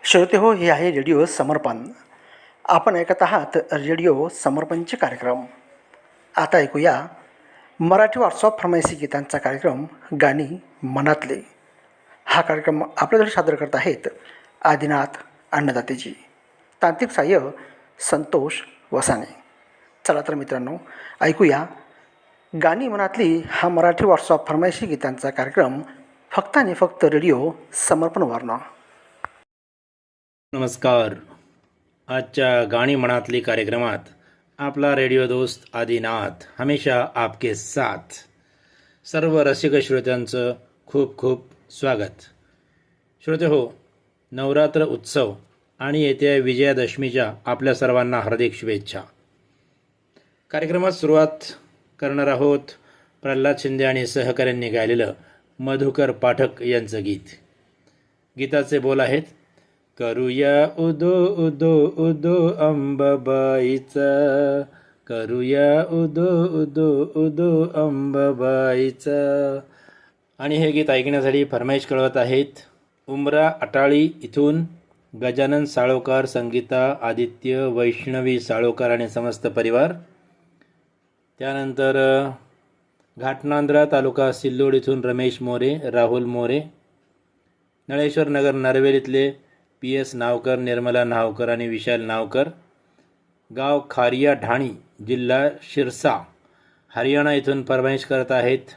श्रोते हो, हे आहे रेडिओ समर्पण. आपण ऐकत आहात रेडिओ समर्पणचे कार्यक्रम. आता ऐकूया मराठी व्हॉट्सअप फरमाइशी गीतांचा कार्यक्रम गाणी मनातले. हा कार्यक्रम आपल्याकडे सादर करत आहेत आदिनाथ अन्नदातेजी. तांत्रिक सहाय्य संतोष वसाने. चला तर मित्रांनो, ऐकूया गाणी मनातली हा मराठी व्हॉट्सअप फरमाइशी गीतांचा कार्यक्रम फक्त आणि फक्त रेडिओ समर्पणवरनं. नमस्कार. आजच्या गाणी मनातली कार्यक्रमात आपला रेडिओ दोस्त आदिनाथ हमेशा आपके साथ. सर्व रसिक श्रोत्यांचं खूप खूप स्वागत. श्रोते हो, नवरात्र उत्सव आणि येत्या विजयादशमीच्या आपल्या सर्वांना हार्दिक शुभेच्छा. कार्यक्रमात सुरुवात करणार आहोत प्रल्हाद शिंदे आणि सहकाऱ्यांनी गायलेलं मधुकर पाठक यांचं गीत. गीताचे बोल आहेत: करूया उदो उदो उदो अंबाबाईचा, करूया उदो उदो उदो अंबाबाईचा. आणि हे गीत ऐकण्यासाठी फरमाईश कळवत आहेत उमरा अटाळी इथून गजानन साळोकर, संगीता आदित्य, वैष्णवी साळोकर आणि समस्त परिवार. त्यानंतर घाटनांद्रा तालुका सिल्लोड इथून रमेश मोरे, राहुल मोरे. नळेश्वर नगर नरवेल इथले PS नावकर, निर्मला नावकर आणि विशाल नावकर. गाव खारिया ढाणी, जिल्हा शिरसा, हरियाणा इथून फरमाईश करत आहेत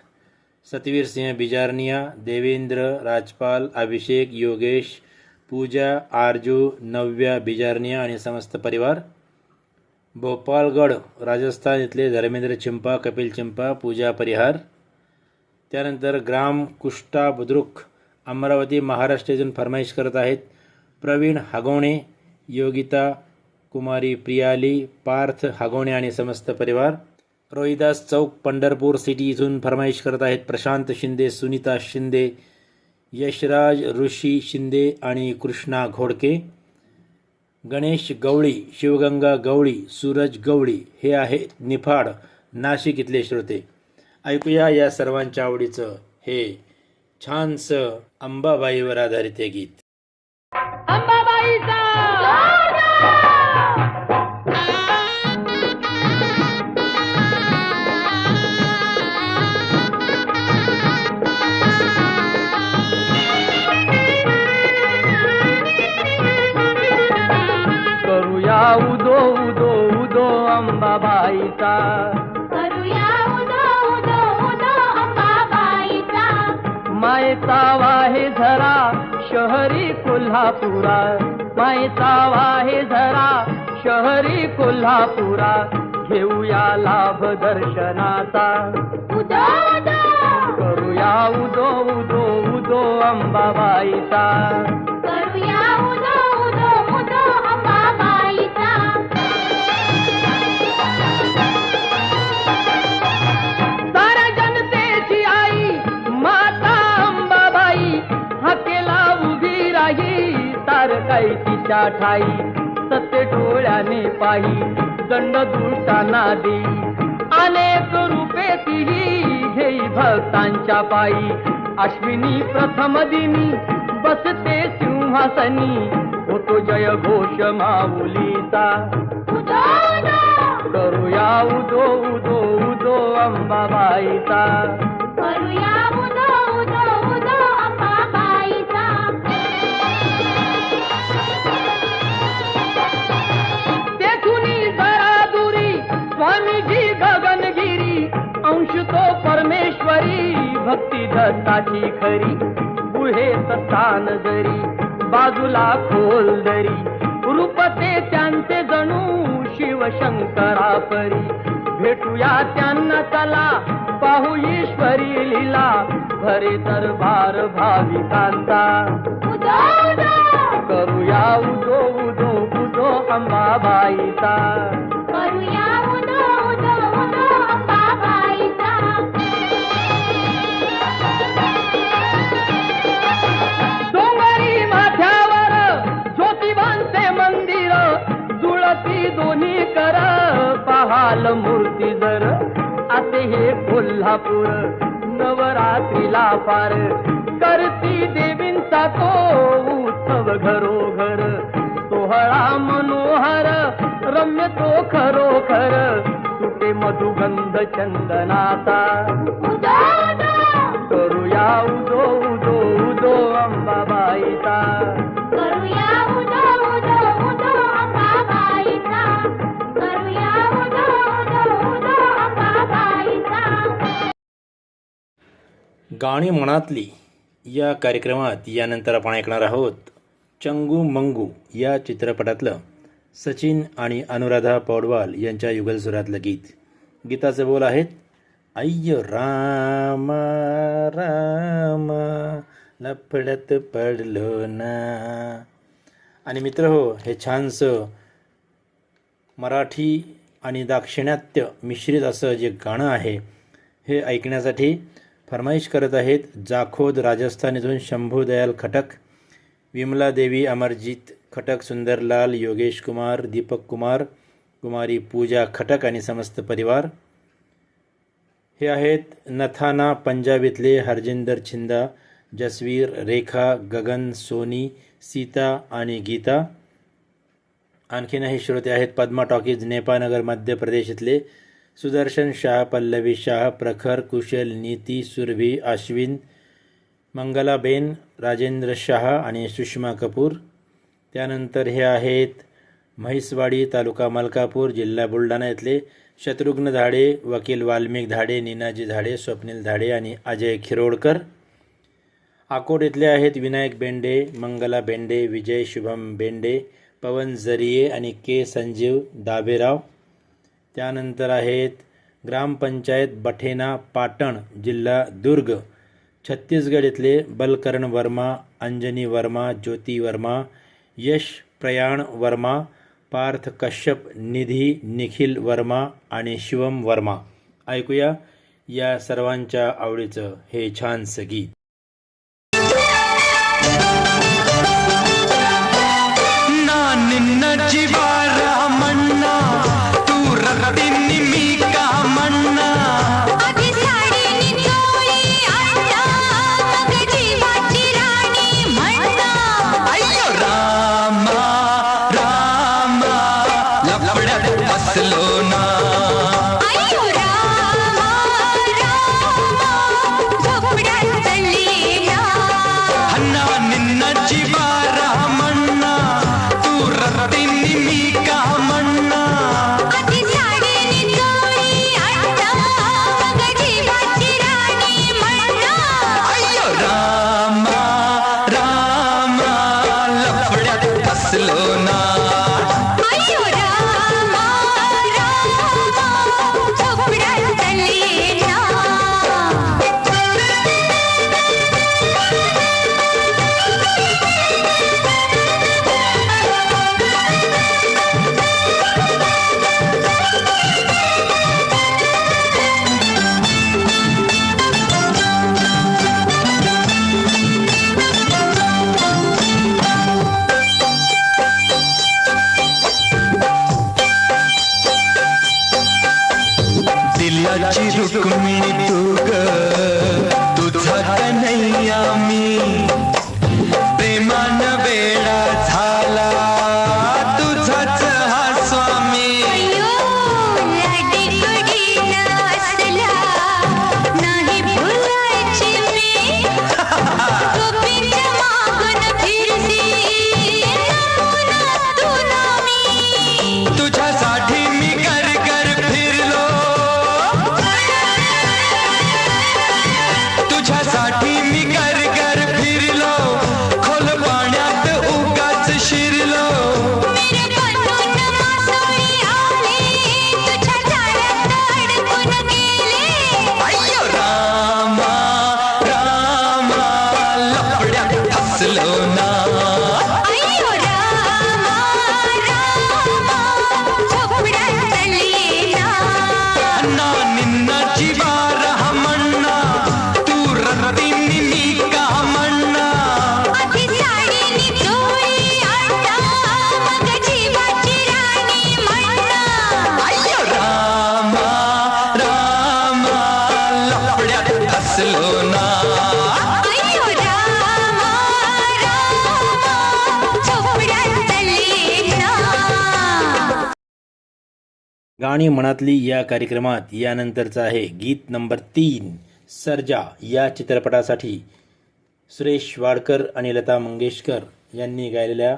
सतवीर सिंह बिजारनिया, देवेंद्र राजपाल, अभिषेक, योगेश, पूजा, आरजू, नव्या बिजारनिया आणि समस्त परिवार. भोपाळगड राजस्थान इथले धर्मेंद्र चिंपा, कपिल चिंपा, पूजा परिहार. त्यानंतर ग्राम कुष्टा बुद्रुक, अमरावती महाराष्ट्र इथून फरमाईश करत आहेत प्रवीण हगवणे, योगिता कुमारी, प्रियाली, पार्थ हगवणे आणि समस्त परिवार. रोहिदास चौक, पंढरपूर सिटी इथून फरमाईश करत आहेत प्रशांत शिंदे, सुनीता शिंदे, यशराज ऋषी शिंदे आणि कृष्णा घोडके. गणेश गवळी, शिवगंगा गवळी, सूरज गवळी हे आहेत निफाड, नाशिक इथले श्रोते. ऐकूया या सर्वांच्या आवडीचं हे छानसं अंबाबाईवर आधारित हे गीत. करूया उदो उदो उदो अंबाबाईचा, करूया उदो उदो उदो अंबाबाईचा. मायेचा वाहे झरा शहरी कोल्हापुरा, मायेचा वाहे झरा शहरी कोल्हापुरा. घेऊया लाभ दर्शनाचा, उदो उदो करूया उदो उदो उदो अंबाबाईचा. करूया उदो उदो उदो अंबाबाईचा. साऱ्या जनतेची आई माता अंबाबाई, हाकेला उभी राही तारकाई तिच्या ठाई. सत्य डोळ्याने पाही दंड दुष्टांना देई, अनेक रूपे तिही घेई भक्तांच्या पायी. अश्विनी प्रथम दिनी बसते सिंहासनी, होतो जय घोष माऊलीचा. उदो उदो करूया उदो उदो उदो अंबाबाईचा. करूया उदो उदो उदो अंबाबाईचा. तेथुनी जरा दुरी स्वामीजी गगनगिरी, अंश तो परमेश्वरी भक्ती दत्ताची खरी. गुहेत स्थान जरी बाजूला खोल दरी, रूपते त्यांचे जणू शिवशंकरा परी. भेटूया त्यांना चला पाहू ईश्वरी लीला, भरे दरबार भाविकांचा. उदो उदो करूया उदो उदो उदो अंबाबाईचा. करूया उदो उदो उदो अंबाबाईचा. डोंगरी माथ्यावर ज्योतिबांचे मंदिर, जुळती दोन्ही कर पाहाल मूर्ती जर. असे हे कोल्हापूर नवरात्रीला फार करती देवींचा तो उत्सव घरोघर सोहळा मनोहर रम्य तो खरोखर सुटे मधुगंध चंदनाचा उदो उदो करूया उदो उदो उदो अंबाबाईचा करूया उदो उदो उदो अंबाबाईचा करूया उदो उदो उदो अंबाबाईचा गाणी मनातली या कार्यक्रमात यानंतर आपण ऐकणार आहोत चंगू मंगू या चित्रपटातलं सचिन आणि अनुराधा पौडवाल यांच्या युगलसुरातलं गीत. गीताचे बोल आहेत अय्यो राम राम लफड्यात पडलो ना. आणि मित्र हो, हे छानसं मराठी आणि दाक्षिणात्य मिश्रित असं जे गाणं आहे हे ऐकण्यासाठी फरमाईश करत आहेत जाखोद राजस्थान इथून शंभू दयाल खटक, विमला देवी, अमरजीत खटक, सुंदरलाल, योगेश कुमार, दीपक कुमार, कुमारी पूजा खटक आणि समस्त परिवार. हे आहेत नथाना पंजाब इथले हरजिंदर छिंदा, जसवीर, रेखा, गगन, सोनी, सीता आणि गीता. आणखीनही श्रोते आहेत पद्मा टॉकीज नेपाळनगर मध्य प्रदेश इथले सुदर्शन शाह, पल्लवी शाह, प्रखर, कुशल, नीती, सुरभी, अश्विन, मंगलाबेन, राजेंद्र शाह आणि सुषमा कपूर. त्यानंतर हे आहेत म्हैसवाडी तालुका मलकापूर जिल्हा बुलढाणा इथले शत्रुघ्न धाडे, वकील वाल्मिक धाडे, नीनाजी धाडे, स्वप्नील धाडे आणि अजय खिरोडकर. अकोट इथले आहेत विनायक बेंडे, मंगला बेंडे, विजय शुभम बेंडे, पवन जरिये आणि के संजीव दाबेराव. त्यानंतर आहेत ग्रामपंचायत बठेना पाटण जिल्हा दुर्ग छत्तीसगड इथले बलकरण वर्मा, अंजनी वर्मा, ज्योती वर्मा, यश प्रयाण वर्मा, पार्थ कश्यप, निधी, निखिल वर्मा आणि शिवम वर्मा. ऐकूया या सर्वांच्या आवडीचं हे छानसं गीत. निन्न जीवारा मन्ना तू रक्तीनी मी का मन्ना आधी साडीनी चोळी आणला मग जीवाची राणी म्हणला अय्यो रामा रामा लफड्यात बसलो ना अय्यो रामा रामा झोपड्यात चढली ना हन्ना निन्न जीवारा मन्ना तू रक्तीनी मी का मन्ना आधी साडीनी चोळी आणला मग जीवाची राणी म्हणला अय्यो रामा रामा लफड्यात बसलो ना अय्यो रामा रामा झोपड्यात चढली ना दिलाची रुक्मिणी तू ग तुझा कन्हैया मी प्रेमान वेळा झाला तुझाच हा स्वामी अय्यो लाडी गोडी नसला नाही भुलायची मी गोपीच्या मागून फिरसी नमुना तुला मी तुझ्यासाठी मी घर घर फिरलो गाणी मनातली या कार्यक्रमात यानंतरचं आहे गीत नंबर 3 सर्जा या चित्रपटासाठी सुरेश वाडकर आणि लता मंगेशकर यांनी गायलेल्या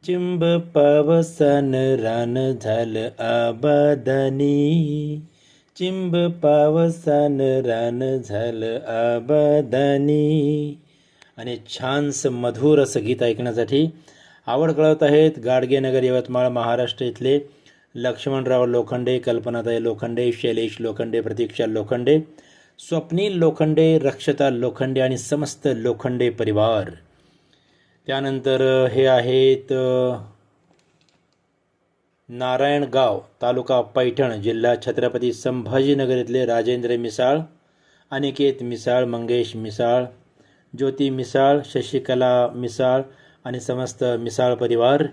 चिंब पावसान रान झालं आबादानी, चिंब पावसान रान झालं आबादानी. आणि छानसं मधुर असं गीत ऐकण्यासाठी आवड कळवत आहेत गाडगेनगर यवतमाळ महाराष्ट्र इथले लक्ष्मणराव लोखंडे, कल्पनाताई लोखंडे, शैलेश लोखंडे, प्रतीक्षा लोखंडे, स्वप्नील लोखंडे, रक्षता लोखंडे आणि समस्त लोखंडे परिवार. त्यानंतर हे आहेत नारायणगाव तालुका पैठण जिल्हा छत्रपती संभाजीनगर इथले राजेंद्र मिसाळ, अनिकेत मिसाळ, मंगेश मिसाळ, ज्योती मिसाळ, शशिकला मिसाळ आणि समस्त मिसाळ परिवार.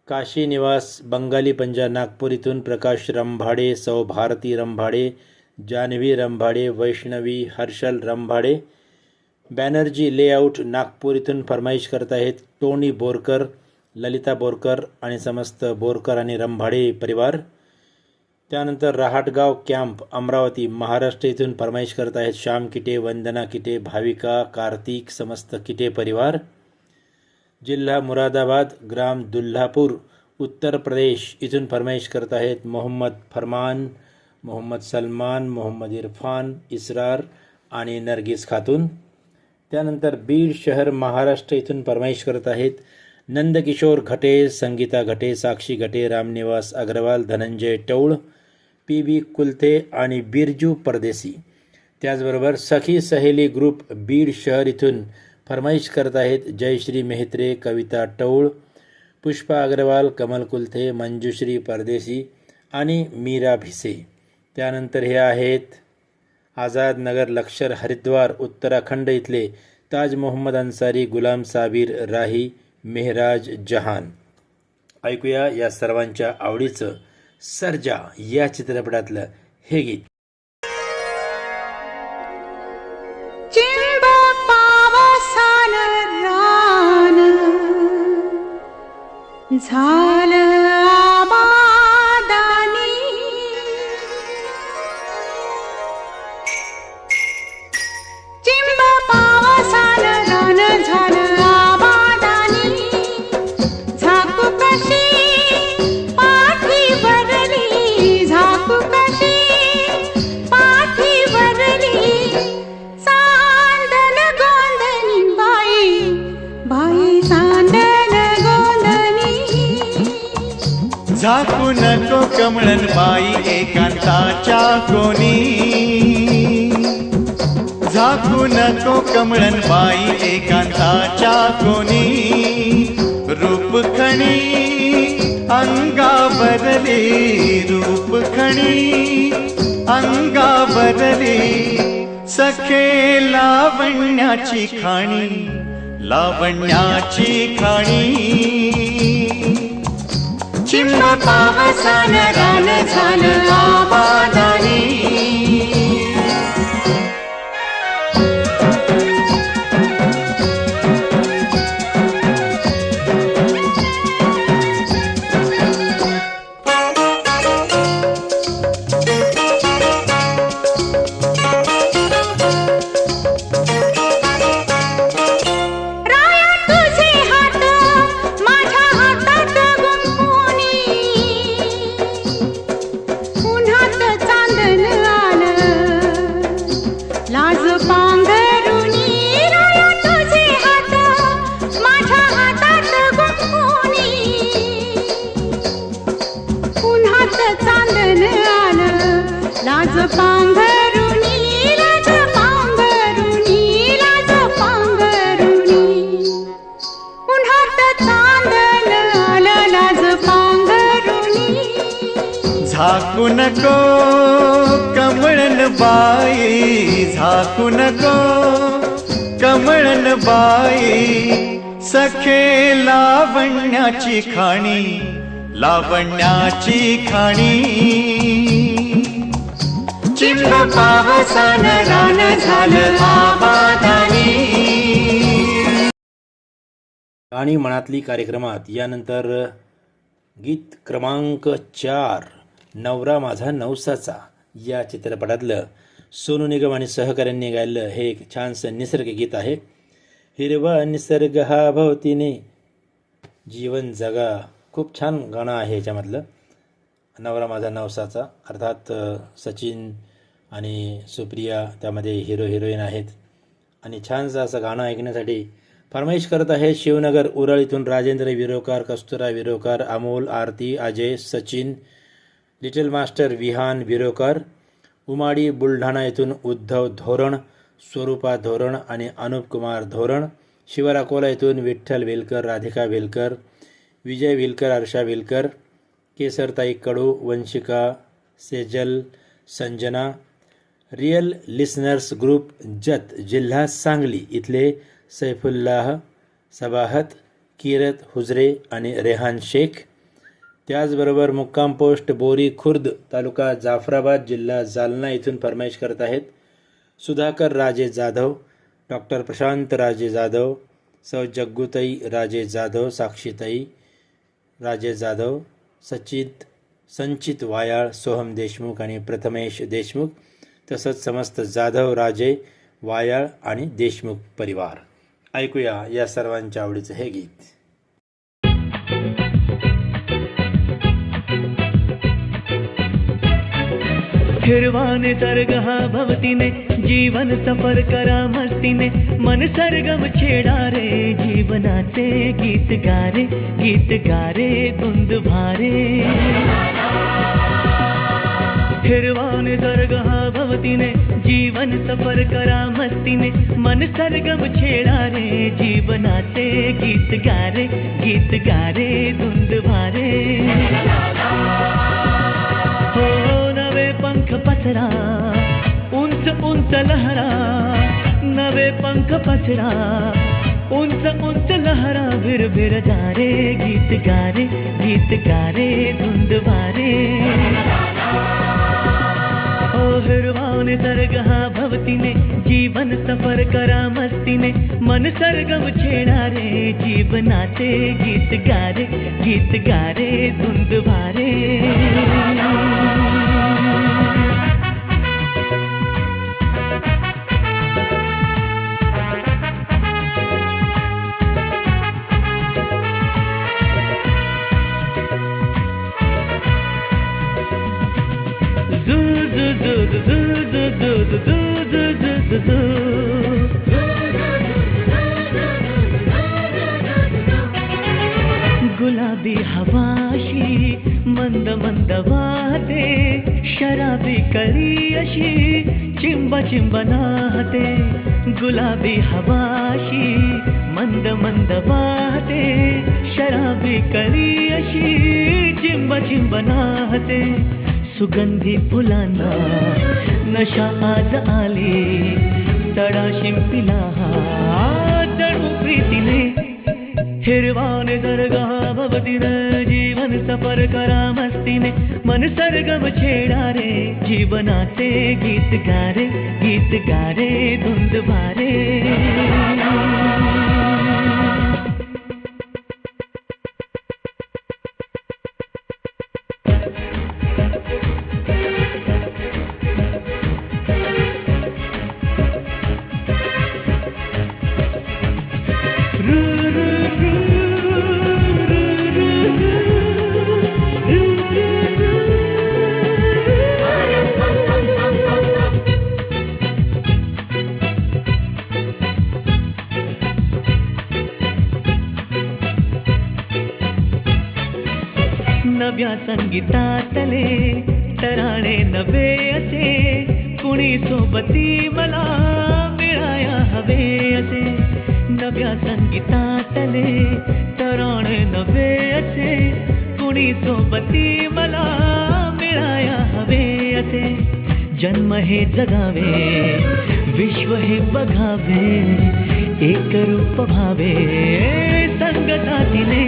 काशी निवास बंगाली पंजा नागपूर इथून प्रकाश रंभाडे, सौ भारती रंभाडे, जान्हवी रंभाडे, वैष्णवी हर्षल रंभाडे. बॅनर्जी लेआउट नागपूर इथून फरमाईश करत आहेत टोनी बोरकर, ललिता बोरकर आणि समस्त बोरकर आणि रंभाडे परिवार. त्यानंतर रहाटगाव कॅम्प अमरावती महाराष्ट्र इथून फरमाईश करत आहेत श्याम किटे, वंदना किटे, भाविका, कार्तिक, समस्त किटे परिवार. जिल्हा मुरादाबाद, ग्राम दुल्हापूर, उत्तर प्रदेश इथून फरमाईश करत आहेत मोहम्मद फरमान, मोहम्मद सलमान, मोहम्मद इरफान, इसरार आणि नरगिस खातून. त्यानंतर बीड शहर महाराष्ट्र इथून फरमाईश करत आहेत नंदकिशोर घटे, संगीता घटे, साक्षी घटे, रामनिवास अग्रवाल, धनंजय टौळ, PB कुलथे आणि बिरजू परदेसी. त्याचबरोबर सखी सहेली ग्रुप बीड शहर इथून फरमाईश करत आहेत जयश्री मेहत्रे, कविता टौळ, पुष्पा अग्रवाल, कमल कुलथे, मंजुश्री परदेसी आणि मीरा भिसे. त्यानंतर हे आहेत आझाद नगर लक्षर हरिद्वार उत्तराखंड इथले ताज मोहम्मद अन्सारी, गुलाम साबिर राही, मेहराज जहान. ऐकूया या सर्वांच्या आवडीचं सर्जा या चित्रपटातलं हे गीत. चिंब पावसान रान झालं आबादानी, चिंब पावसान रान झालं आबादानी, झाकू कशी पाठी भरली, झाकू कशी पाठी भरली, सांदन गोंधनी बाई, बाई सांदन गोंधनी. झाकू नको कमळन बाई एकांताच्या कोणी, झाकू नको कमळन बाई एकांताच्या कोणी, रूप खणी अंगावरली, रूप खणी अंगावरली, सखे लावण्याची खाणी, लावण्याची खाणी. चिंब पावसान रान झालं आबादानी. राया तुझे हात माझ्या हातात गुंफुनी, उन्हात चांदण आलं लाज पांघरुणी. राया तुझे हात माझ्या हातात गुंफुनी, उन्हात चांदण आलं लाज पांघरुणी, लाज पांघरुणी, लाज पांघरुणी. उन्हात चांदण आलं लाज पांघरुणी. झाकू नको कमळन बाई, झाकू नको कमळन बाई, सखे लावण्याची खाणी, लावण्याची खाणी. चिंब पावसान रान झालं आबादानी. गाणी मनातली कार्यक्रमात यानंतर गीत क्रमांक 4 नवरा माझा नवसाचा या चित्रपटातलं सोनू निगम आणि सहकाऱ्यांनी गायलं हे एक छानसं निसर्ग गीत आहे. हिरवा निसर्ग हा भोवतीने जीवन जगा, खूप छान गाणं आहे याच्यामधलं नवरा माझा नवसाचा. अर्थात सचिन आणि सुप्रिया त्यामध्ये हिरो हिरोईन आहेत आणि छानसं असं गाणं ऐकण्यासाठी फरमाईश करत आहे शिवनगर उरळ इथून राजेंद्र विरोकार, कस्तुरा विरोकार, अमोल, आरती, अजय, सचिन, लिटिल मास्टर विहान विरोकर, उमाडी बुलढाणा येथून उद्धव धोरण, स्वरूपा धोरण आणि अनुप कुमार धोरण, शिवराकोला येथून Vitthal Welkar, Radhika Welkar, Vijay Welkar, Arsha Welkar, Kesartai Kadu, Vanshika Sejal, Sanjana, real listeners group Jath, जिल्हा सांगली इथले सैफुल्लाह सबाहत, किरत हुजरे आणि रेहान शेख. त्याचबरोबर मुक्काम पोस्ट बोरी खुर्द, तालुका जाफराबाद, जिल्हा जालना इथून फरमाईश करत आहेत सुधाकर राजे जाधव, डॉक्टर प्रशांत राजे जाधव, सौ जग्गूताई राजे जाधव, साक्षीताई राजे जाधव, संचित वायाळ, सोहम देशमुख आणि प्रथमेश देशमुख, तसंच समस्त जाधव राजे वायाळ आणि देशमुख परिवार. ऐकूया या सर्वांच्या आवडीचं हे गीत. हिरवाने सर्ग हा भवतीने जीवन सफर करा मस्तीने मन सरगम छेडा रे जीवनाचे गीत गारे धुंद भारे. हिरवाने सर्ग हा भवतीने जीवन सफर करा मस्तीने मन सरगम छेडा रे जीवनाचे गीत गारे धुंद भारे. हो नवे पंख पसरा उंच उंच लहरा, नवे पंख पसरा उंच उंच लहरा, भिर भिर जा रे गीत गारे धुंद भारे. ओ हिरवाने सर्ग हा भवतीने जीवन सफर करा मस्तीने मन सरगम छेडा रे जीवनाचे गीत गारे धुंद भारे. गुलाबी हवाशी मंद मंद वाहते, शराबी कळी अशी चिंब चिंब नाहते. गुलाबी हवाशी मंद मंद वाहते, शराबी कळी अशी चिंब चिंब नाहते. सुगंधी फुलांना नशा आज आली, तडा शिंपिला जणू प्रीतीने. हिरवाने सर्ग हा भवतीने जीवन सफर करा मस्तीने मन सरगम छेडा रे जीवनाचे गीत गारे धुंद भारे. नव्या संगीतातले तराणे नवे असे, कुणी सोबती मला मिळाया हवे असे. नव्या संगीतातले तराणे नवे असे, कुणी सोबती मला मिळाया हवे असे. जन्म हे जगावे विश्व हे बघावे, एक रूप भावे संगतातीने.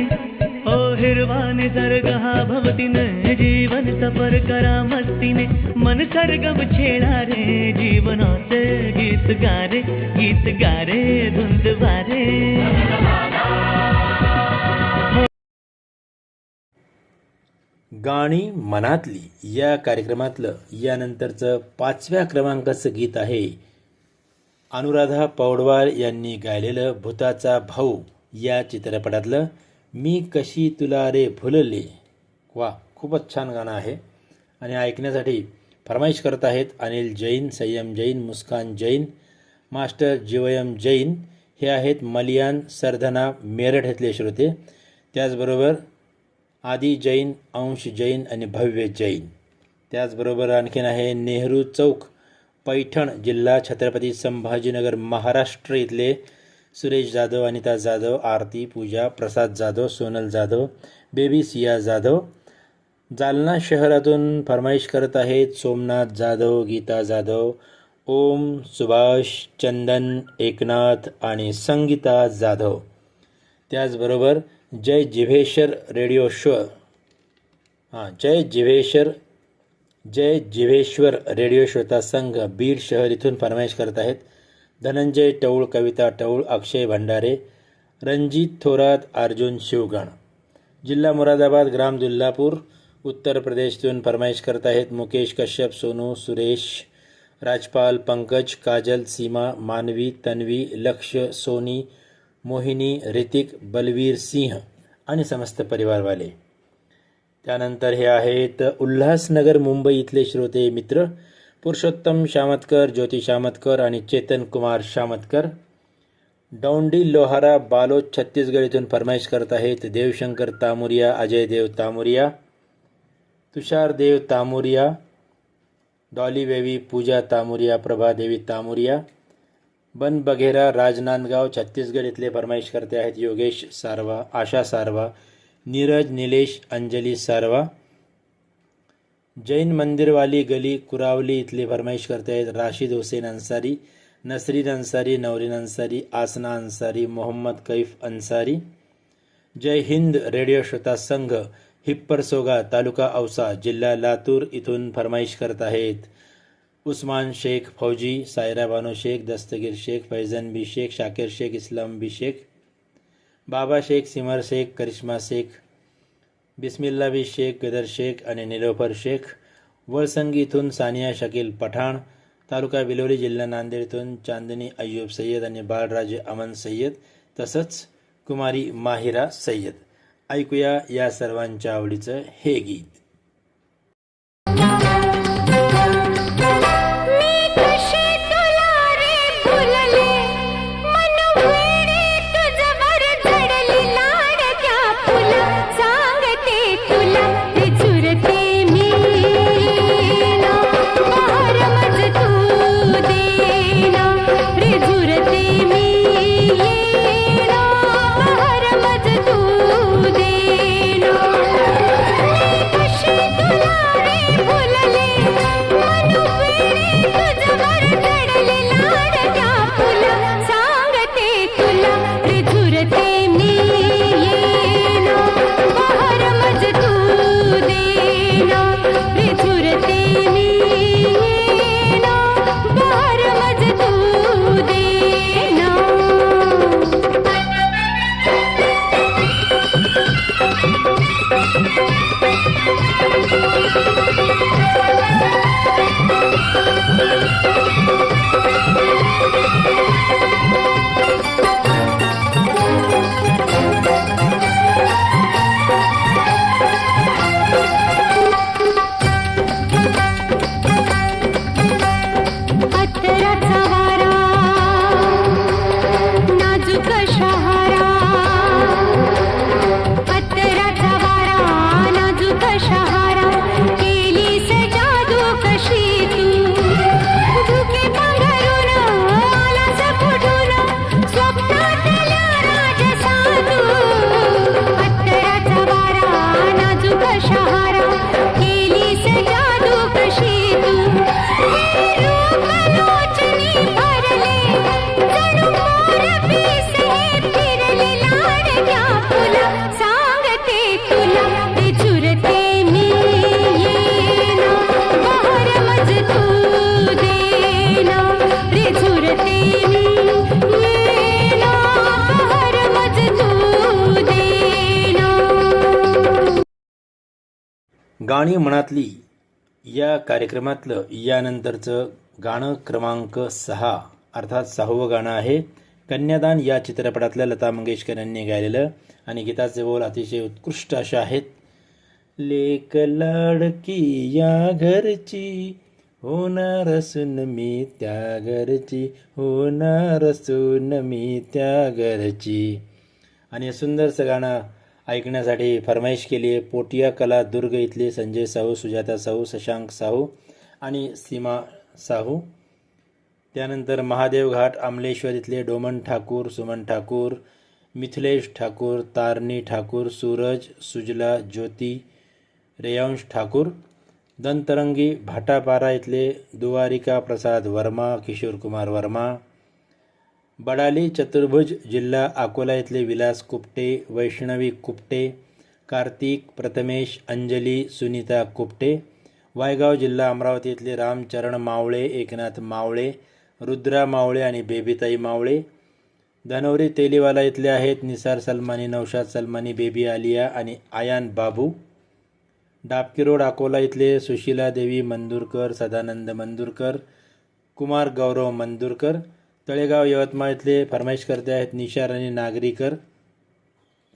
ओ हिरवाने सर्ग हा भवतीने जीवन सफर करा मस्तीने मन सरगम छेडा रे जीवनाचे गीत गारे धुंद भारे. गाणी मनातली या कार्यक्रमातलं यानंतरचं 5व्या क्रमांकाचं गीत आहे अनुराधा पौडवाल यांनी गायलेलं भूताचा भाऊ या चित्रपटातलं मी कशी तुला रे फुलले. वा, खूपच छान गाणं आहे आणि ऐकण्यासाठी फरमाईश करत आहेत अनिल जैन, संयम जैन, मुस्कान जैन, मास्टर जीवयम जैन. हे आहेत मलियान सरधना मेरठ येथले श्रोते. त्याचबरोबर आदी जैन, अंश जैन आणि भव्य जैन. त्याचबरोबर आणखीन आहे नेहरू चौक, पैठण, जिल्हा छत्रपती संभाजीनगर, महाराष्ट्र इथले सुरेश जाधव, अनिता जाधव, आरती, पूजा, प्रसाद जाधव, सोनल जाधव, बेबी सिया जाधव. जालना शहरातून फरमाईश करत आहेत सोमनाथ जाधव, गीता जाधव, ओम, सुभाष, चंदन, एकनाथ आणि संगीता जाधव. त्याचबरोबर जय जिव्हेश्वर रेडिओ शो जय जिव्हेश्वर रेडिओ श्रोता संघ बीड शहर इथून फरमाईश करत आहेत धनंजय टौळ, कविता टौळ, अक्षय भंडारे, रणजित थोरात, अर्जुन शिवगण. जिल्हा मुरादाबाद, ग्राम दुल्लापूर, उत्तर प्रदेशतून फरमाईश करत आहेत मुकेश कश्यप, सोनू, सुरेश, राजपाल, पंकज, काजल, सीमा, मानवी, तन्वी, लक्ष, सोनी, मोहिनी, ऋतिक, बलवीर सिंह आणि समस्त परिवारवाले. त्यानंतर हे आहेत उल्हासनगर, मुंबई इथले श्रोते मित्र पुरुषोत्तम शामतकर, ज्योती शामतकर आणि चेतन कुमार शामतकर. डौंडी, लोहारा, बालोद, छत्तीसगड इथून फरमाईश करत आहेत देवशंकर तामुरिया, अजय देव तामुरिया, तुषार देव तामुरिया, डॉली बेबी, पूजा तामुरिया, प्रभा देवी तामुरिया. बन बघेरा, राजनांदगाव, छत्तीसगड इथले फरमाईश करते आहेत योगेश सारवा, आशा सारवा, नीरज, निलेश, अंजली सारवा. जैन मंदिरवाली गली, कुरावली इथले फरमाईश करते आहेत राशिद हुसेन अन्सारी, नसरीन अन्सारी, नवरीन अन्सारी, आसना अन्सारी, मोहम्मद कैफ अन्सारी. जय हिंद रेडिओ श्रोता संघ हिप्परसोगा, तालुका औसा, जिल्हा लातूर इथून फरमाईश करत आहेत उस्मान शेख, फौजी, सायरा बानो शेख, दस्तगीर शेख, फैजन बी शेख, शाकिर शेख, इस्लाम बी शेख, बाबा शेख, सिमर शेख, करिश्मा शेख, बिस्मिल्ला बी शेख, गदर शेख आणि निलोफर शेख. वळसंगी इथून सानिया शकील पठाण, तालुका बिलोली, जिल्हा नांदेड इथून चांदनी अय्यूब सय्यद आणि बाळराजे अमन सय्यद, तसंच कुमारी माहिरा सय्यद. ऐकूया या सर्वांच्या आवडीचं हे गीत. कशी गाणी मनातली या कार्यक्रमातलं यानंतरचं गाणं क्रमांक 6 अर्थात 6वं गाणं आहे. कन्यादान या चित्रपटातल्या लता मंगेशकर यांनी गायलेलं आणि गीताचे बोल अतिशय उत्कृष्ट असे आहेत. लेक लाडकी या घरची होणार सून मी त्या घरची, होणार सून मी त्या घरची. आणि हे सुंदरसं गाणं ऐकण्यासाठी फरमाईश केली आहे पोटिया कला दुर्ग इथले संजय साहू, सुजाता साहू, शशांक साहू आणि सीमा साहू. त्यानंतर महादेव घाट अमलेश्वर इथले डोमन ठाकूर, सुमन ठाकूर, मिथिलेश ठाकूर, तारणी ठाकूर, सूरज, सुजला, ज्योती, रेयांश ठाकूर. दंतरंगी भाटापारा इथले दुवारिका प्रसाद वर्मा, किशोर कुमार वर्मा. बडाली चतुर्भुज जिल्हा अकोला इथले विलास कुपटे, वैष्णवी कुपटे, कार्तिक, प्रथमेश, अंजली, सुनीता कुपटे. वायगाव जिल्हा अमरावती इथले रामचरण मावळे, एकनाथ मावळे, रुद्रा मावळे आणि बेबीताई मावळे. धनवरी तेलीवाला इथले आहेत निसार सलमानी, नौशाद सलमानी, बेबी आलिया आणि आयान बाबू. डाबकी रोड अकोला इथले सुशीला देवी मंदुरकर, सदानंद मंदुरकर, कुमार गौरव मंदुरकर. तळेगाव यवतमाळ इथले फरमाईश करते आहेत निशा राणी नागरीकर,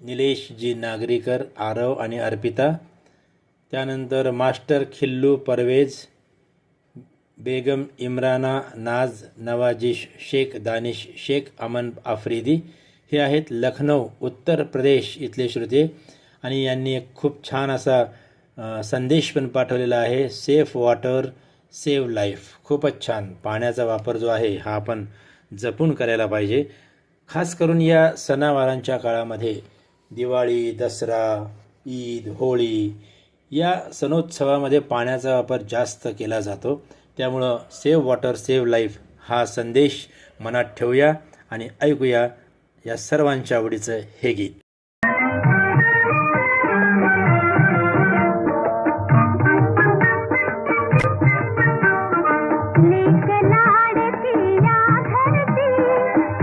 निलेश जी नागरीकर, आरव आणि अर्पिता. त्यानंतर मास्टर खिल्लू परवेज, बेगम इम्राना नाज, नवाजिश शेख, दानिश शेख, अमन आफ्रिदी हे आहेत लखनौ उत्तर प्रदेश इथले श्रोते. आणि यांनी एक खूप छान असा संदेश पण पाठवलेला आहे, सेफ वॉटर सेव्ह लाईफ. खूपच छान. पाण्याचा वापर जो आहे हा आपण जपून करायला पाहिजे. खास करून या सणावारांच्या काळामध्ये दिवाळी, दसरा, ईद, होळी या सणोत्सवामध्ये पाण्याचा वापर जास्त केला जातो. त्यामुळं सेव्ह वॉटर सेव्ह लाईफ हा संदेश मनात ठेवूया आणि ऐकूया या सर्वांच्या आवडीचं हे गीत. लेक लाडकी या घरची,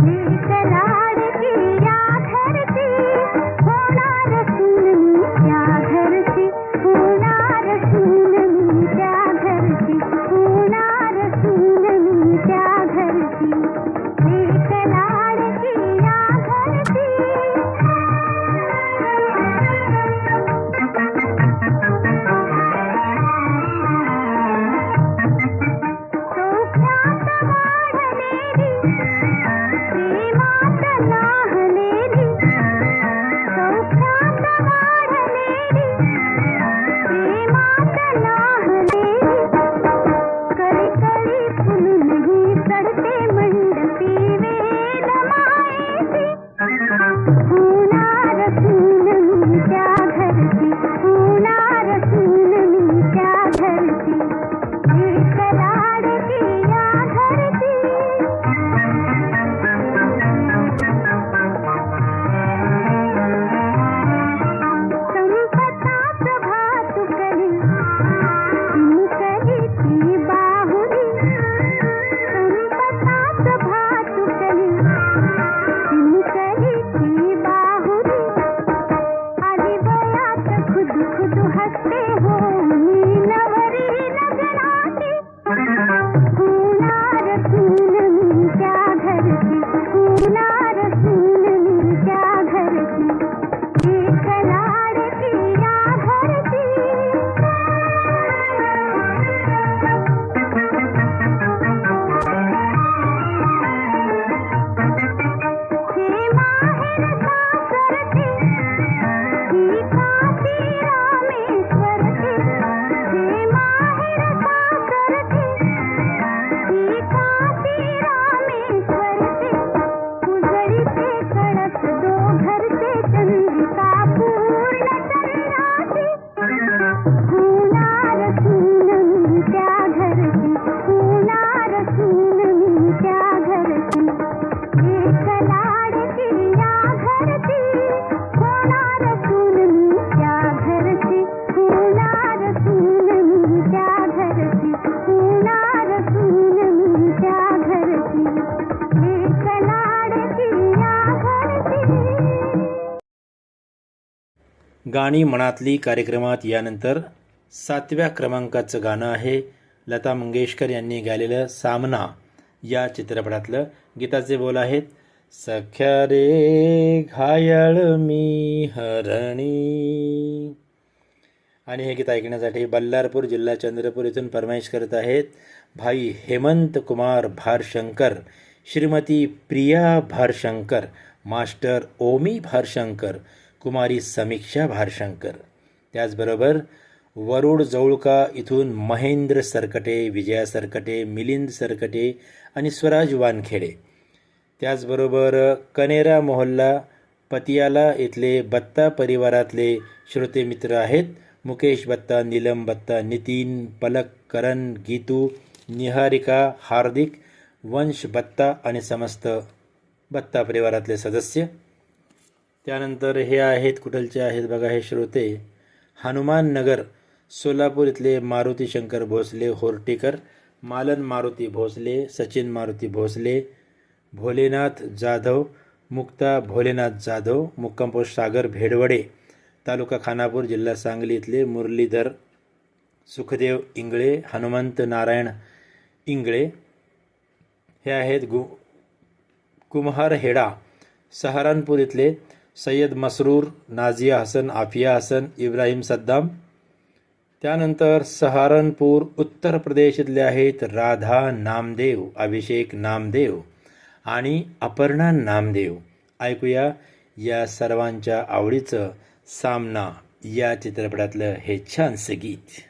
लेक लाडकी या घरची, होणार सून मी त्या घरची, होणार सून मी त्या घरची, होणार सून मी त्या घरची. लेक लाडकी या घरची. गाणी मनातली कार्यक्रमात यानंतर 7व्या क्रमांकाचं गाणं आहे. लता मंगेशकर यांनी गायलेलं सामना या चित्रपटातलं. गीताचे बोल आहेत, सख्या रे घायाळ मी हरणी. आणि हे गीत ऐकण्यासाठी बल्लारपूर जिल्हा चंद्रपूर इथून फरमाईश करत आहेत भाई हेमंत कुमार भारशंकर, श्रीमती प्रिया भारशंकर, मास्टर ओमी भारशंकर, कुमारी समीक्षा भारशंकर. त्याचबरोबर वरुड जवळका इथून महेंद्र सरकटे, विजया सरकटे, मिलिंद सरकटे आणि स्वराज वानखेडे. त्याचबरोबर कनेरा मोहल्ला पतियाला इथले बत्ता परिवारातले श्रोते मित्र आहेत. मुकेश बत्ता, नीलम बत्ता, नितीन, पलक, करण, गीतू, निहारिका, हार्दिक, वंश बत्ता आणि समस्त बत्ता परिवारातले सदस्य. त्यानंतर हे आहेत, कुठलचे आहेत बघा हे श्रोते, हनुमान नगर सोलापूर इथले मारुती शंकर भोसले होर्टीकर, मालन मारुती भोसले, सचिन मारुती भोसले, भोलेनाथ जाधव, मुक्ता भोलेनाथ जाधव, मुक्काम पोस्ट सागर भेडवडे, तालुका खानापूर, जिल्हा सांगली इथले मुरलीधर सुखदेव इंगळे, हनुमंत नारायण इंगळे. हे आहेत कुम्हार हेडा सहारनपूर इथले सय्यद मसरूर, नाझिया हसन, आफिया हसन, इब्राहिम सद्दाम. त्यानंतर सहारनपूर उत्तर प्रदेश इथले आहेत राधा नामदेव, अभिषेक नामदेव आणि अपर्णा नामदेव. ऐकूया या सर्वांच्या आवडीचं सामना या चित्रपटातलं हे छानसं गीत.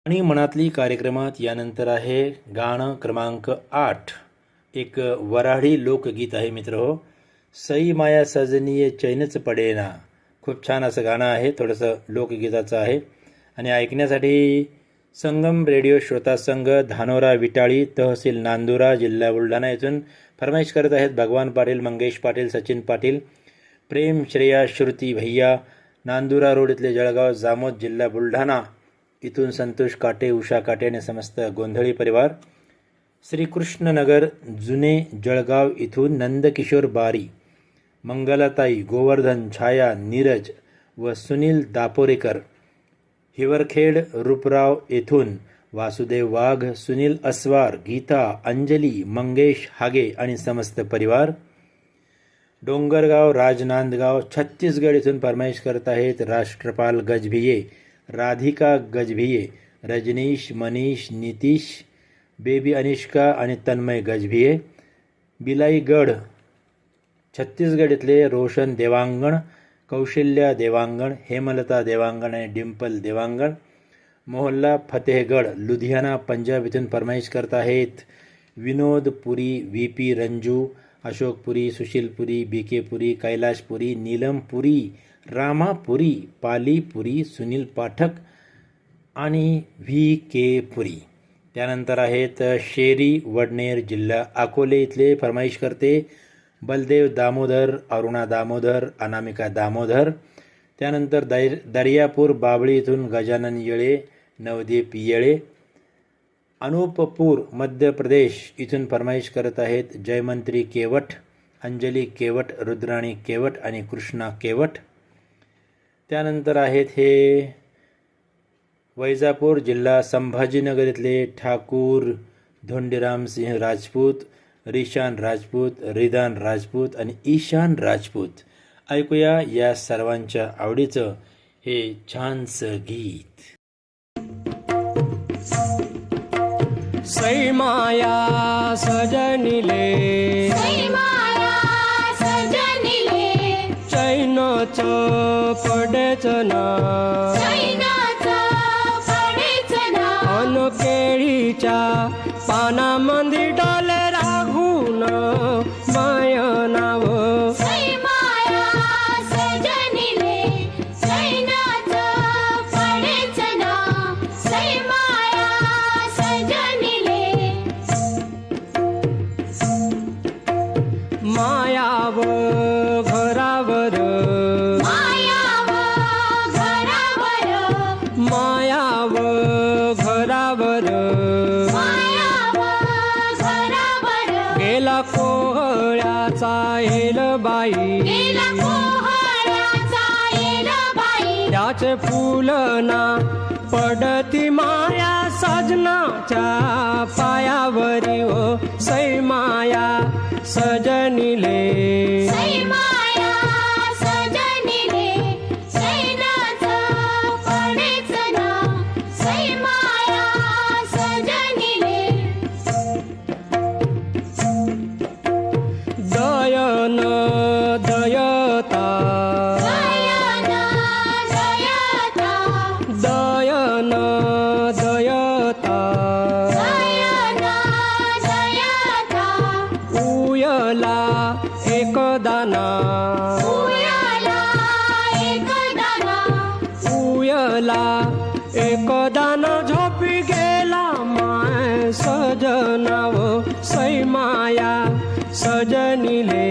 आणि मनातली कार्यक्रमात यानंतर आहे गाणं क्रमांक 8. एक वऱ्हाडी लोकगीत आहे मित्र हो. सई माया सजनीये चैनच पडेना. खूप छान असं गाणं आहे, थोडंसं लोकगीताचं आहे. आणि ऐकण्यासाठी संगम रेडिओ श्रोता संघ, धानोरा विटाळी, तहसील नांदुरा, जिल्हा बुलढाणा येथून फरमाईश करत आहेत भगवान पाटील, मंगेश पाटील, सचिन पाटील, प्रेम, श्रेया, श्रुती भैया, नांदुरा रोड इथले जळगाव, जामोद, जिल्हा बुलढाणा इथून संतोष काटे, उषा काटे आणि समस्त गोंधळी परिवार, श्रीकृष्णनगर जुने जळगाव इथून नंदकिशोर बारी, मंगलाताई, गोवर्धन, छाया, नीरज व सुनील दापोरेकर, हिवरखेड रूपराव येथून वासुदेव वाघ, सुनील अस्वार, गीता, अंजली, मंगेश हागे आणि समस्त परिवार, डोंगरगाव, राजनांदगाव, छत्तीसगड इथून फरमाईश करत आहेत राष्ट्रपाल गजभिये, राधिका गजभिये, रजनीश, मनीष, नितीश, बेबी अनिष्का आणि तन्मय गजभिये, बिलाईगड छत्तीसगड इथले रोशन देवांगण, कौशल्या देवांगण, हेमलता देवांगण आणि डिंपल देवांगण, मोहल्ला फतेहगड, लुधियाना, पंजाब इथून फरमाईश करत आहेत विनोद पुरी, व्ही पी रंजू, अशोक पुरी, सुशील पुरी, बी के पुरी, कैलाश पुरी, नीलम पुरी, रामा पुरी, पाली पुरी, सुनील पाठक आणि व्ही के पुरी. त्यानंतर आहेत शेरी वडनेर, जिल्हा अकोले इथले फरमाईश करते बलदेव दामोदर, अरुणा दामोदर, अनामिका दामोदर. त्यानंतर दर्यापूर बाबळी इथून गजानन येळे, नवदीप येळे. अनुपपूर मध्य प्रदेश इथून फरमाईश करत आहेत जयमंत्री केवट, अंजली केवट, रुद्राणी केवट आणि कृष्णा केवट. त्यानंतर आहेत हे वैजापूर जिल्हा संभाजीनगर इथले ठाकूर धोंडीराम सिंह राजपूत, रिशान राजपूत, रिदान राजपूत आणि ईशान राजपूत. ऐकूया या सर्वांच्या आवडीचं हे छानसं गीत. सई माया सजनिले, चैनच पडेच ना, अन केळीच्या पानामंदी डोले राखून माय नाव. मायाव घरावर, मायाव घरावर, गेला कोहळ्याचा हेलबाई, त्याचे फुलना पडती माया सजनाच्या पायावरी. ओ सई माया सजनिले, दयन दयता, दयन दयता, उयला एक दाना, उयला एक दाना, झोपी गेला माय सजनाव. सई माया सजनिले,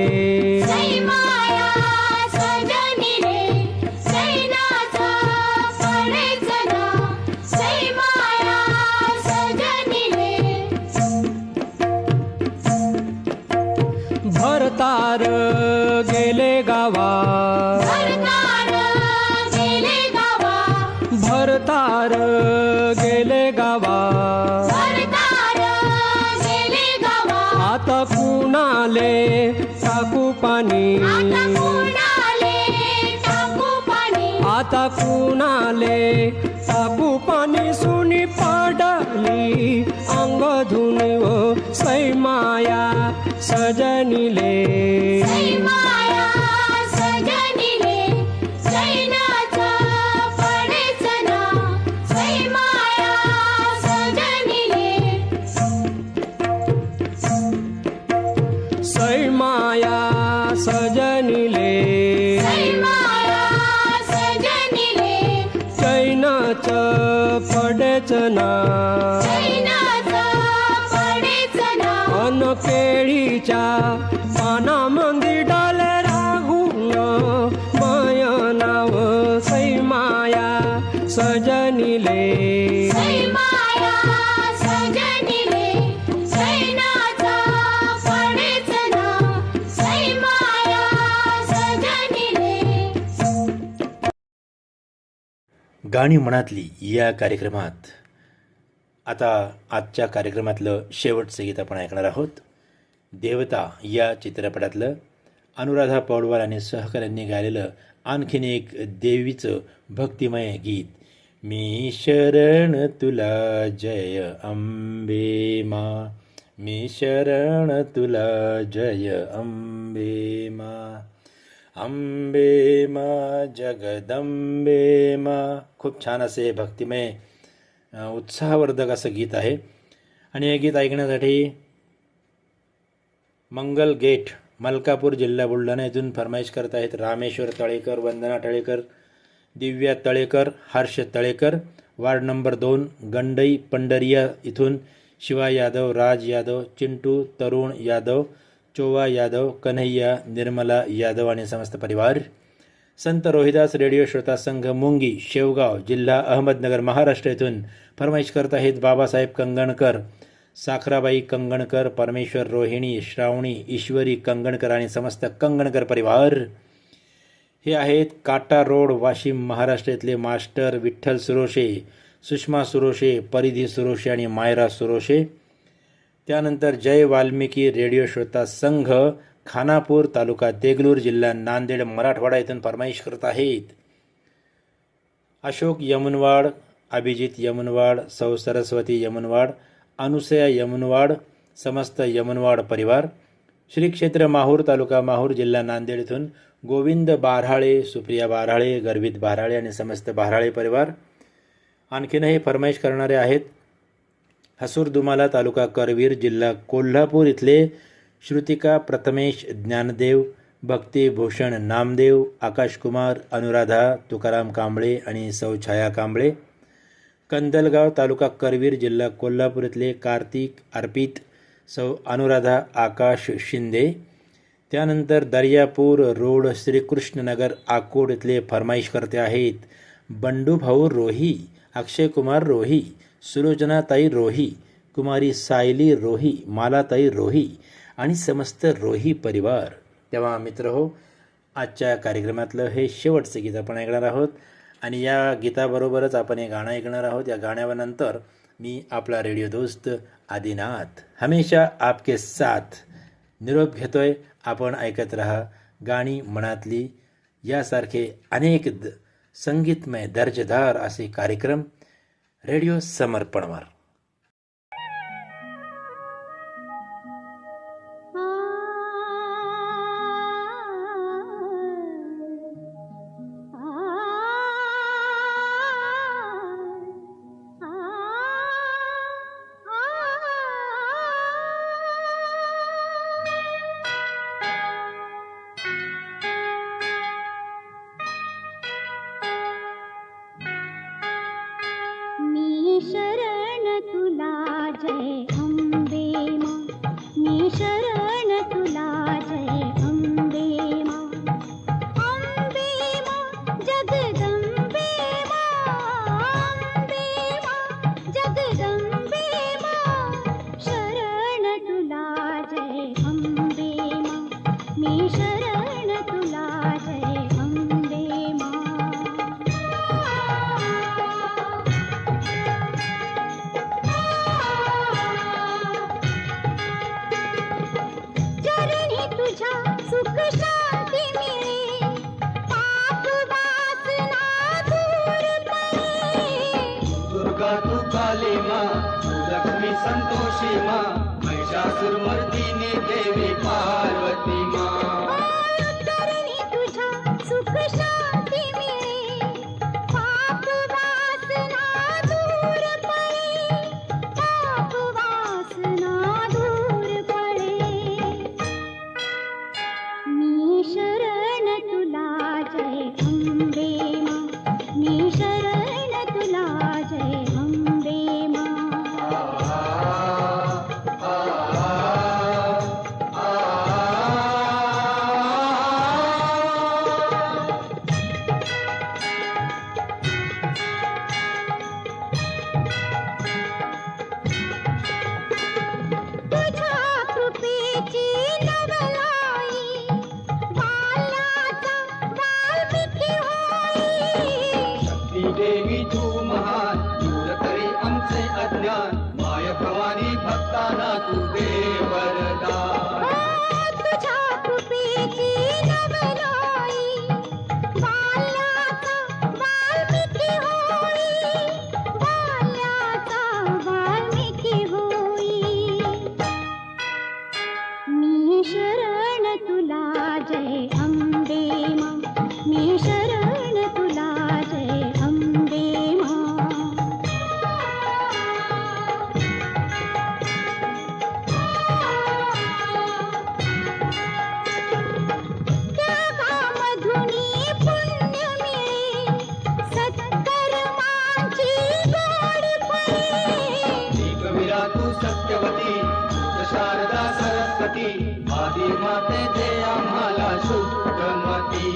भरतार गेले गावा, भरतार गेले गावा, आता कुणाले टाकू पाणी, आता कुणाले टाकू पाणी, सुनी पडली अंग धुनी. ओ सई माया सजनिले, सैमाया सजनिले चैनाच पडेच ना अन केळीच्या पानामंदी डाले राहून माय नाव सैमाया सजनिले गाणी मनातली या कार्यक्रमात आता आजच्या कार्यक्रमातलं शेवटचं गीत आपण ऐकणार आहोत. देवता या चित्रपटातलं अनुराधा पौडवाल आणि सहकाऱ्यांनी गायलेलं आणखीन एक देवीचं भक्तिमय गीत. मी शरण तुला जय अंबे मा, मी शरण तुला जय अंबे मा, अंबे मा जगदंबे मा. खूप छान असे भक्तिमय उत्साहवर्धक असं गीत आहे. आणि हे गीत ऐकण्यासाठी मंगल गेट, मलकापूर, जिल्हा बुलढाणा येथून फरमाईश करत आहेत रामेश्वर तळेकर, वंदना तळेकर, दिव्या तळेकर, हर्ष तळेकर. वार्ड नंबर 2 गंडई पंढरिया इथून शिवा यादव, राज यादव, चिंटू तरुण यादव, चोवा यादव, कन्हैया, निर्मला यादव आणि समस्त परिवार. संत रोहिदास रेडिओ श्रोता संघ मुंगी, शेवगाव, जिल्हा अहमदनगर, महाराष्ट्र येथून फरमाईश करत आहेत बाबासाहेब कंगणकर, साखराबाई कंगणकर, परमेश्वर, रोहिणी, श्रावणी, ईश्वरी कंगणकर आणि समस्त कंगणकर परिवार. हे आहेत काटा रोड, वाशिम, महाराष्ट्र येथले मास्टर विठ्ठल सुरोशे, सुषमा सुरोशे, परिधी सुरोशे आणि मायरा सुरोशे. त्यानंतर जय वाल्मिकी रेडिओ श्रोता संघ, खानापूर, तालुका देगलूर, जिल्हा नांदेड, मराठवाडा येथून फरमाईश करत आहेत अशोक यमुनवाड, अभिजित यमुनवाड, सौ सरस्वती यमुनवाड, अनुसया यमुनवाड, समस्त यमुनवाड परिवार. श्री क्षेत्र माहूर, तालुका माहूर, जिल्हा नांदेड येथून गोविंद बाऱ्हाळे, सुप्रिया बाऱ्हाळे, गर्वित बाऱ्हाळे आणि समस्त बाऱ्हाळे परिवार. आणखीनही फरमाईश करणारे आहेत हसूर दुमाला, तालुका करवीर, जिल्हा कोल्हापूर इथले श्रुतिका प्रथमेश ज्ञानदेव, भक्तिभूषण नामदेव, आकाशकुमार, अनुराधा तुकाराम कांबळे आणि सौ छाया कांबळे. कंदलगाव, तालुका करवीर, जिल्हा कोल्हापूर इथले कार्तिक अर्पित, सौ अनुराधा आकाश शिंदे. त्यानंतर दर्यापूर रोड, श्रीकृष्णनगर, आकोड इथले फरमाईश करते आहेत बंडूभाऊ रोही, अक्षयकुमार रोही, सुलोचनाताई रोही, कुमारी सायली रोही, मालाताई रोही आणि समस्त रोही परिवार. तेव्हा मित्र हो, आजच्या कार्यक्रमातलं हे शेवटचं गीत आपण ऐकणार आहोत आणि या गीताबरोबरच आपण हे गाणं ऐकणार आहोत. या गाण्यानंतर मी आपला रेडिओ दोस्त आदिनाथ हमेशा आपके साथ निरोप घेतोय. आपण ऐकत रहा गाणी मनातली यासारखे अनेक संगीतमय दर्जेदार असे कार्यक्रम रेडिओ समर्पणवर. मी शरण तुला जय अंबे मा, मी शरण तुला जय अंबे मा, अंबे मा जगदंबे मा, अंबे मा जगदंबे मा, शरण तुला जय अंबे मा, मी शरण तुला जय अंबे मा. चरणी तुझ्या सुख शांती मिळे, पाप वासना दूर पळे. दुर्गा तू काली मा, तू लक्ष्मी संतोषी मा, महिषासुरमर्दिनी देवी पार्वती मा. चरणी तुझ्या सुख शांती मिळे, पाप वासना दूर पळे, पाप वासना दूर पळे. शरण तुला जय अम्बे मां, मी शरण तुला जय अम्बे मां. त्यागामधुनी पुण्य मिळे, सत्कर्मांची गोड फळे. कविरा तू सत्यवती शारदा सरस्वती आदि माते दे आम्हाला शुक्रमती.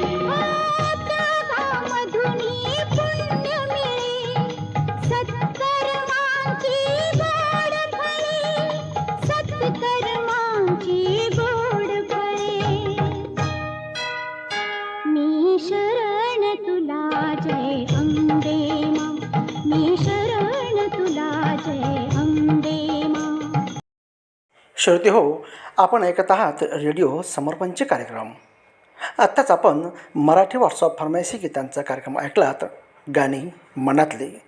त्यागामधुनी पुण्य मिळे, सत्कर्मांची गोड फळे, सत्कर्मांची गोड फळे. मी शरण तुला जय अम्बे मां, मी शरण तुला जय अम्बे मां. श्रोते हो, आपण ऐकत आहात रेडिओ समर्पणचे कार्यक्रम. आत्ताच आपण मराठी व्हॉट्सअप फरमाईशी गीतांचा कार्यक्रम ऐकलात, गाणी मनातली.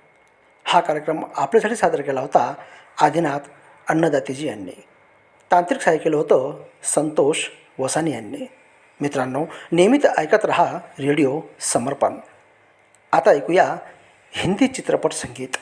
हा कार्यक्रम आपल्यासाठी सादर केला होता आदिनाथ अन्नदातेजी यांनी. तांत्रिक सहाय्य केलं होतं संतोष वसानी यांनी. मित्रांनो, नियमित ऐकत रहा रेडिओ समर्पण. आता ऐकूया हिंदी चित्रपट संगीत.